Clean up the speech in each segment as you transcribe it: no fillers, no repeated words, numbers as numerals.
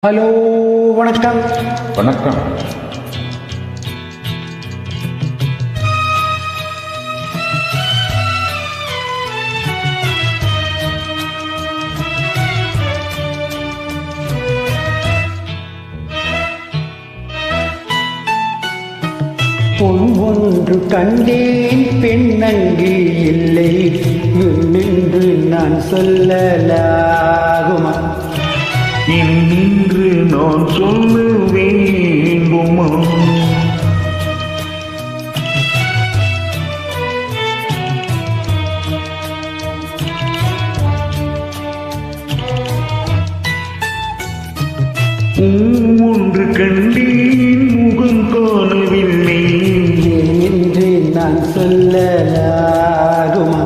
Hello, வணக்கம். வணக்கம். பொன் ஒன்று கண்டேன், பெண்ணங்கு இல்லை நின்று நான் சொல்லலாகுமா? இன்று நான் சொல்ல வேண்டுமா? ஒன்று கண்டேன், முகம் காணவில்லை என்று நான் சொல்லலாகுமா?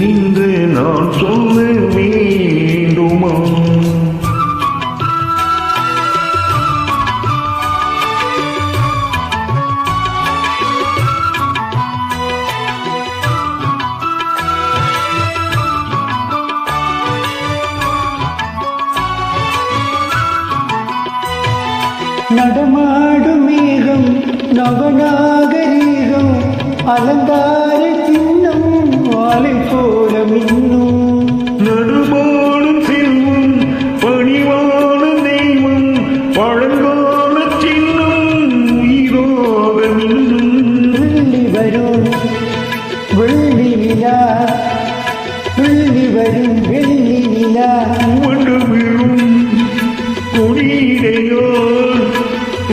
இன்று நான் சொல்ல வேண்டுமா? நடமாடும் மேகம், நவநாகரீகம், அலங்கார சின்னம் வாழை போல மின்னும். நடுமாடும் செல்வம், பணிவான தெய்வம், பழங்கால சின்னம் உயிரோக மின்னும். வெள்ளி வரும் வெள்ளி நிலா, வெள்ளி வரும் வெள்ளி நிலா, உவண்டு விழும் கொடியிடையோ,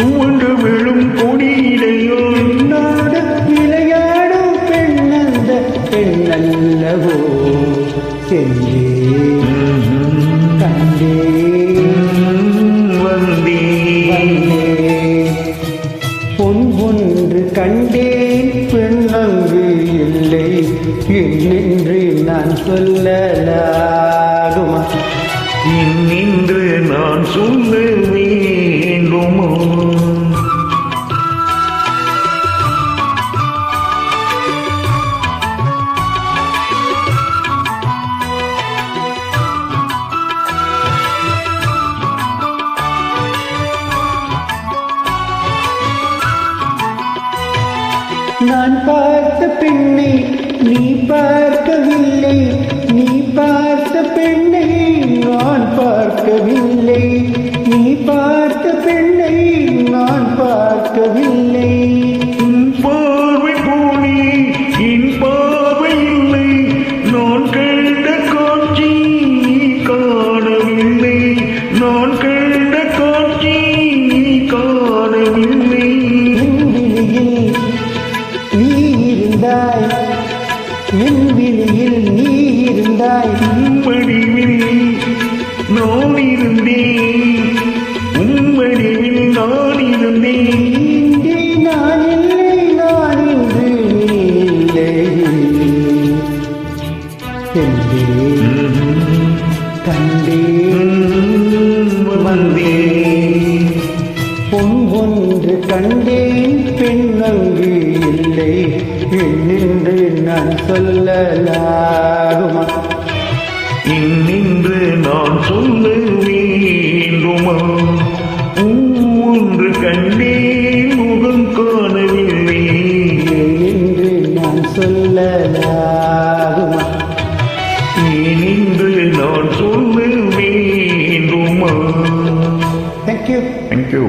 உவண்டு விழும் கொடியிடையோ. என்னோடு விளையாடும் பெண்ணந்த பெண்ணல்லவோ சென்றே கண்டே வந்தே வந்தே. பொன் ஒன்று கண்டேன், பெண்ணங்கு இல்லை என்று நான் சொல்லலாகுமா? இன்று நான் சொல்ல வேண்டுமா? நான் பார்த்த பெண்ணை நீ பார்க்கவில்லை, நீ பார்த்த பெண்ணை நான் பார்க்கவில்லை, நீ பார்த்த பெண்ணை நான் பார்க்கவில்லை. உன் பார்வை போனே என் பார்வை இல்லை, நான் கண்ட காட்சி நீ காணவில்லை, நான் கண்ட காட்சி நீ காணவில்லை. விண்வெளியில் நீ இருந்தாய், விண்வெளியில் நீ இருந்தாய். உம்மடிவில் நான் இருந்தேன், உம்மடிவில் நான் இருந்தேன். இங்கே நான் இல்லை, நான் இன்று நீ இல்லை என்றே கண்டே வந்தே. பொன் ஒன்று கண்டேன், பெண்ணங்கு இல்லை என்று நான் சொல்லலாகுமா? இன்று நான் சொல்ல வேண்டுமா? ஒன்று கண்டேன், முகம் காணவில்லை என்று நான் சொல்லலாகுமா? இன்று நான் சொல்ல வேண்டுமா? தேங்க்யூ. தேங்க்யூ.